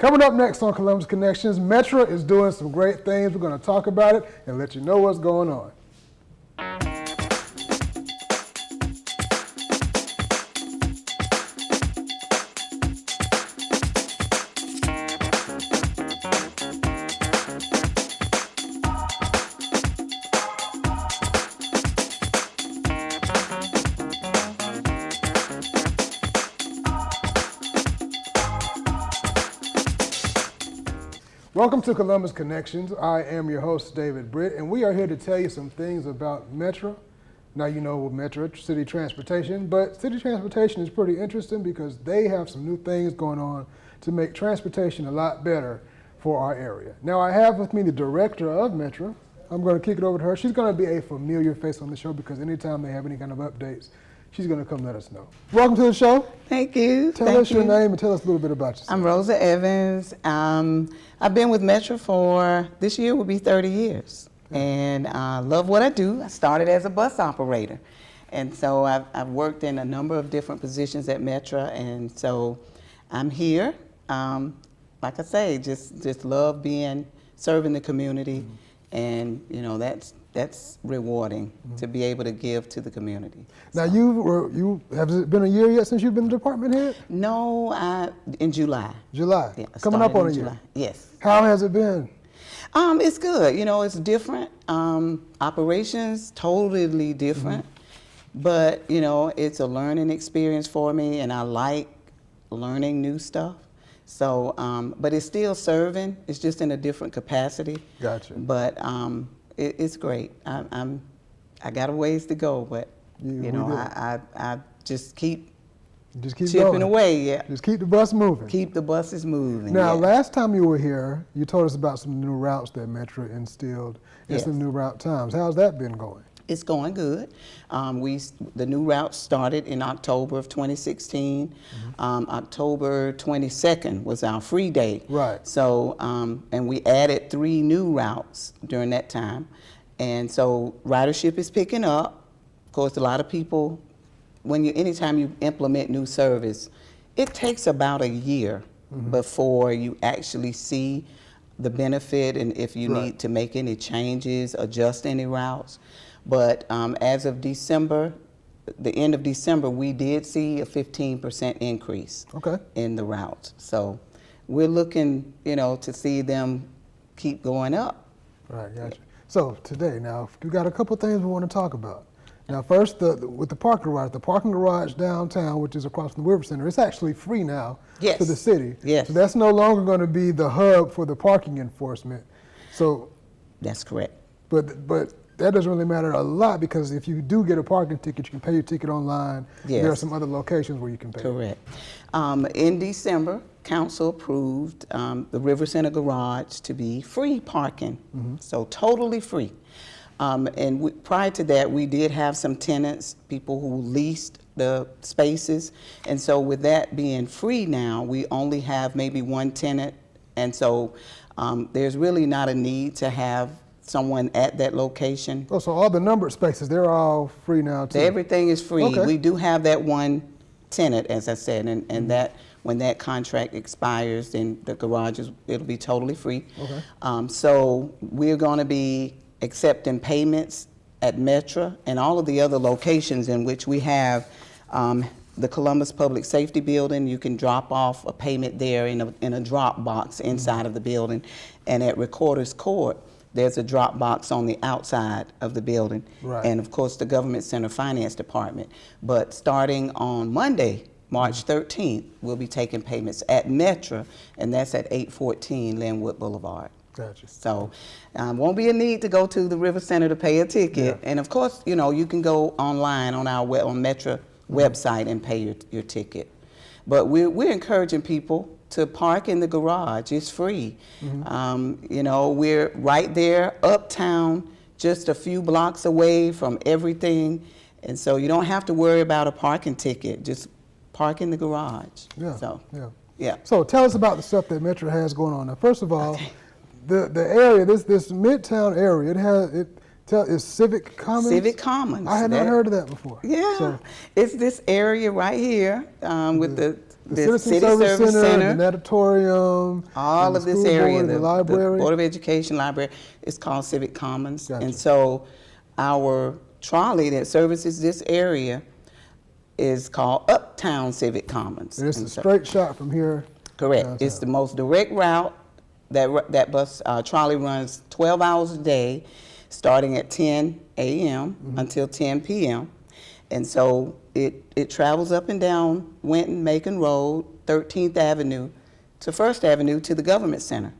Coming up next on Columbus Connections, Metro is doing some great things. We're going to talk about it and let you know what's going on. Welcome to Columbus Connections. I am your host, David Britt, and we are here to tell you some things about Metro. Now you know Metro, city transportation, but city transportation is pretty interesting because they have some new things going on to make transportation a lot better for our area. Now I have with me the director of Metro. I'm going to kick it over to her. She's going to be a familiar face on the show because anytime they have any kind of updates, she's going to come let us know. Welcome to the show. Thank you. Tell us your name and tell us a little bit about yourself. I'm Rosa Evans. I've been with Metro for, this year will be 30 years. And I love what I do. I started as a bus operator. And so I've worked in a number of different positions at Metro. And so I'm here. Like I say, just love serving the community. And, you know, that's rewarding to be able to give to the community. Now has it been a year yet since you've been the department head? No, in July. July. Yeah, coming up on a July. year. Yes. How has it been? It's good. You know, it's different. Operations totally different, but you know, it's a learning experience for me, and I like learning new stuff. So, but it's still serving. It's just in a different capacity. Gotcha. But it's great. I got a ways to go, but I just keep chipping going. away. Yeah. Just keep the bus moving. Keep the buses moving. Now, yeah. last time you were here, you told us about some new routes that Metro instilled and Yes. some new route times. How's that been going? It's going good. The new route started in October of 2016. October 22nd was our free day. Right. So, and we added 3 new routes during that time. And so ridership is picking up. Of course, a lot of people, anytime you implement new service, it takes about a year before you actually see the benefit and if you need to make any changes, adjust any routes. But as of December, the end of December, we did see a 15% increase in the routes. So we're looking, to see them keep going up. Right, gotcha. So today, now, we got a couple things we want to talk about. Now, first, with the parking garage downtown, which is across from the River Center, it's actually free now to the city. Yes. So that's no longer going to be the hub for the parking enforcement. So that's correct. But that doesn't really matter a lot because if you do get a parking ticket, you can pay your ticket online. Yes. There are some other locations where you can pay. Correct. In December, council approved the River Center garage to be free parking, so totally free. And prior to that, we did have some tenants, people who leased the spaces. And so with that being free now, we only have maybe one tenant. And so there's really not a need to have someone at that location. Oh, so all the numbered spaces, they're all free now too? Everything is free. Okay. We do have that one tenant, as I said, and that when that contract expires, then the garages, it'll be totally free. Okay. So we're going to be accepting payments at Metro and all of the other locations in which we have the Columbus Public Safety Building. You can drop off a payment there in a drop box inside of the building. And at Recorder's Court, there's a drop box on the outside of the building. Right. And of course, the Government Center Finance Department. But starting on Monday, March 13th, we'll be taking payments at Metro, and that's at 814 Linwood Boulevard. Gotcha. So won't be a need to go to the River Center to pay a ticket. Yeah. And of course, you can go online on our on Metro website and pay your ticket. But we're encouraging people to park in the garage. It's free. We're right there uptown, just a few blocks away from everything. And so you don't have to worry about a parking ticket. Just park in the garage. Yeah. So, yeah. So tell us about the stuff that Metro has going on. Now, first of all, the area, this Midtown area, it's Civic Commons? Civic Commons. I had not heard of that before. Yeah. So, it's this area right here with The the Citizen Service Center, the auditorium, all and of the this school area, board, the the library. Board of Education library, it's called Civic Commons. Gotcha. And so our trolley that services this area is called Uptown Civic Commons. And it's And a so- straight shot from here. Correct. downtown. It's the most direct route. That bus trolley runs 12 hours a day, starting at 10 a.m. until 10 p.m. And so it travels up and down Winton, Macon Road, 13th Avenue to 1st Avenue to the Government Center.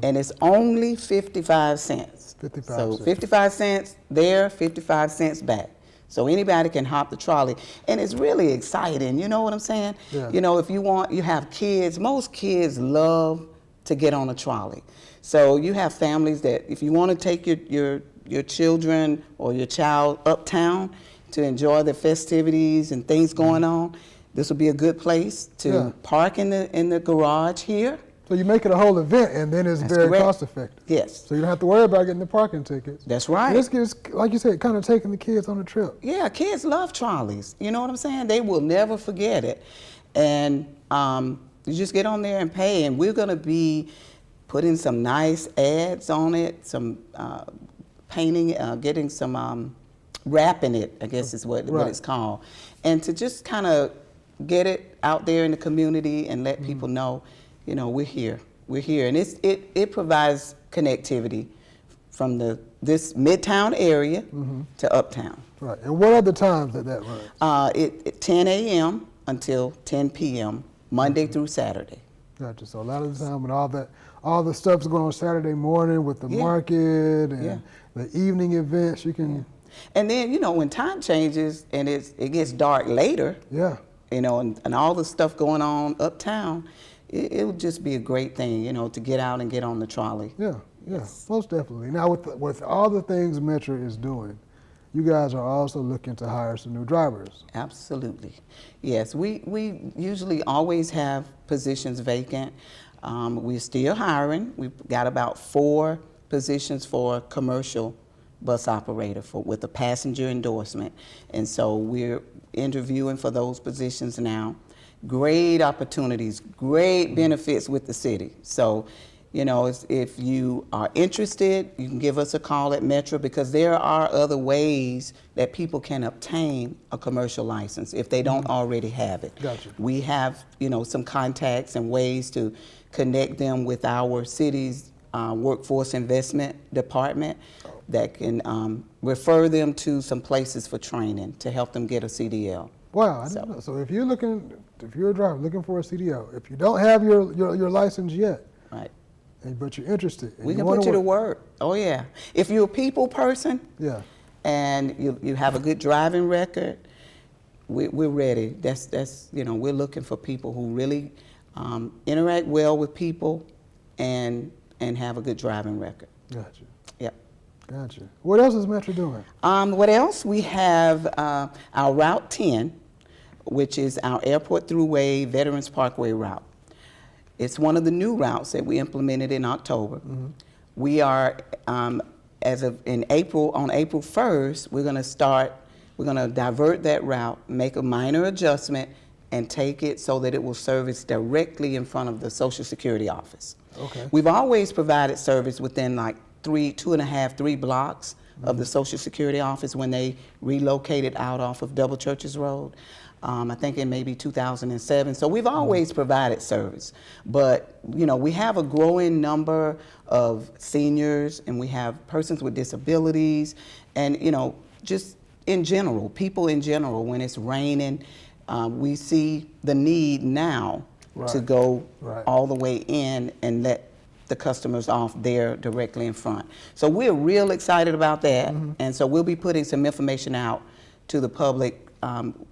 And it's only 55 cents. 55 So cents. 55 cents there, 55 cents back. So anybody can hop the trolley. And it's really exciting, you know what I'm saying? Yeah. You know, if you have kids, most kids love to get on a trolley. So you have families that if you want to take your children or your child uptown to enjoy the festivities and things going on, this will be a good place to Yeah. park in the garage here. So you make it a whole event, and then it's That's very correct. cost effective. Yes, So you don't have to worry about getting the parking tickets. that's And right. this gives, like you said, kind of taking the kids on a trip. Yeah, kids love trolleys. You know what I'm saying? They will never forget it. And you just get on there and pay, and we're going to be putting some nice ads on it, some painting, getting some wrapping it, I guess is what Right. it's called. And to just kind of get it out there in the community and let people know, you know, we're here. We're here. And it provides connectivity from this Midtown area to Uptown. Right. And what are the times that runs? It 10 a.m. until 10 p.m. Monday through Saturday. Gotcha. So a lot of the time when all the stuff's going on Saturday morning with the Yeah. market and Yeah. the evening events, you can, And then, you know, when time changes and it gets dark later, yeah. you know, and all the stuff going on uptown, it would just be a great thing, you know, to get out and get on the trolley. Yeah, yeah, most definitely. Now, with all the things Metro is doing, you guys are also looking to hire some new drivers. Absolutely. Yes, we usually always have positions vacant. We're still hiring. We've got about 4 positions for commercial bus operator with a passenger endorsement. And so we're interviewing for those positions now. Great opportunities, great benefits with the city. So, you know, if you are interested, you can give us a call at Metro, because there are other ways that people can obtain a commercial license if they don't already have it. Gotcha. We have, you know, some contacts and ways to connect them with our city's workforce investment department that can refer them to some places for training to help them get a CDL. Wow, I didn't know. So if you're a driver looking for a CDL, if you don't have your license yet, Right. but you're interested, and We can wanna put you to work- work. Oh, yeah. If you're a people person Yeah, and you have a good driving record, we're ready. That's you know, we're looking for people who really interact well with people and have a good driving record. gotcha, Yep. gotcha. What else is Metro doing? What else? We have our Route 10, which is our Airport Thruway Veterans Parkway route. It's one of the new routes that we implemented in October. We are, on April 1st, we're going to divert that route, make a minor adjustment, and take it so that it will service directly in front of the Social Security office. Okay. We've always provided service within like 2.5, 3 blocks of the Social Security office when they relocated out off of Double Churches Road. I think in maybe 2007. So we've always provided service. But, you know, we have a growing number of seniors, and we have persons with disabilities, and, you know, just in general, people in general, when it's raining, we see the need now to Right. go Right. all the way in and let the customers off there directly in front. So we're real excited about that. And so we'll be putting some information out to the public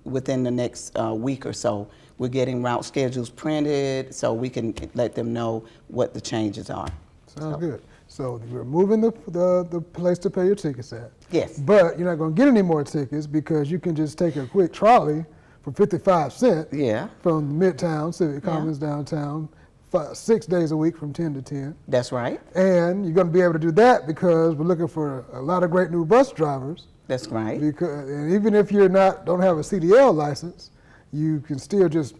within the next week or so. We're getting route schedules printed so we can let them know what the changes are. Sounds good. So you're moving the place to pay your tickets at. Yes. But you're not going to get any more tickets because you can just take a quick trolley for 55 cents Yeah, from Midtown, Civic Yeah. Commons downtown, 6 days a week from 10 to 10. that's right. And you're going to be able to do that because we're looking for a lot of great new bus drivers. That's right. Because, and even if don't have a CDL license, you can still just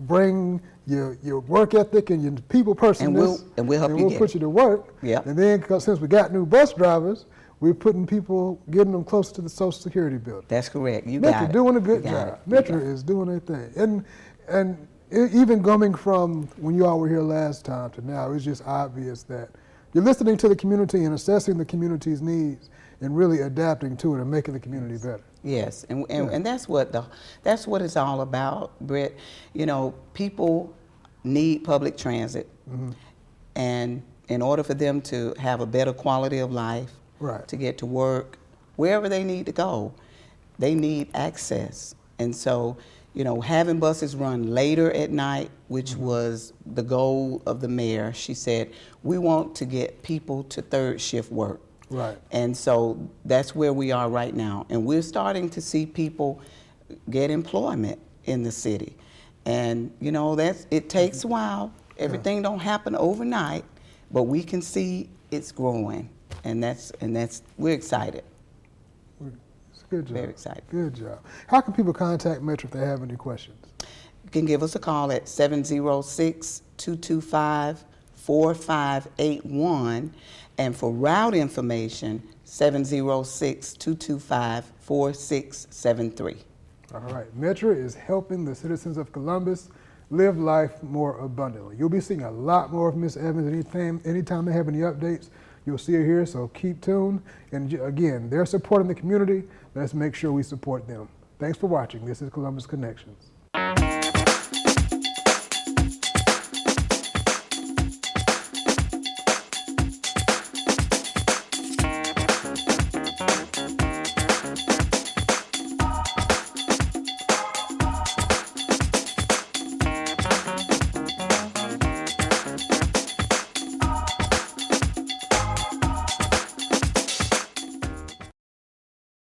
bring your work ethic and your people personalness, And we'll help you get put you to work. Yep. And then, because since we got new bus drivers, we're putting people, getting them close to the Social Security building. That's correct. You Metro got it. doing a good You got job. it. You Metro got it. is doing their thing. And even coming from when you all were here last time to now, it's just obvious that you're listening to the community and assessing the community's needs and really adapting to it and making the community better. Yes, and that's what it's all about, Britt. You know, people need public transit, and in order for them to have a better quality of life, Right. to get to work, wherever they need to go, they need access. And so, you know, having buses run later at night, which was the goal of the mayor, she said, we want to get people to third shift work. Right. And so that's where we are right now. And we're starting to see people get employment in the city. And, you know, it takes a while. Everything don't happen overnight, but we can see it's growing. And we're excited. It's a good job. Very excited. Good job. How can people contact Metro if they have any questions? You can give us a call at 706-225-4581. And for route information, 706-225-4673. All right. Metro is helping the citizens of Columbus live life more abundantly. You'll be seeing a lot more of Ms. Evans anytime they have any updates. You'll see her here, so keep tuned. And again, they're supporting the community. Let's make sure we support them. Thanks for watching. This is Columbus Connections.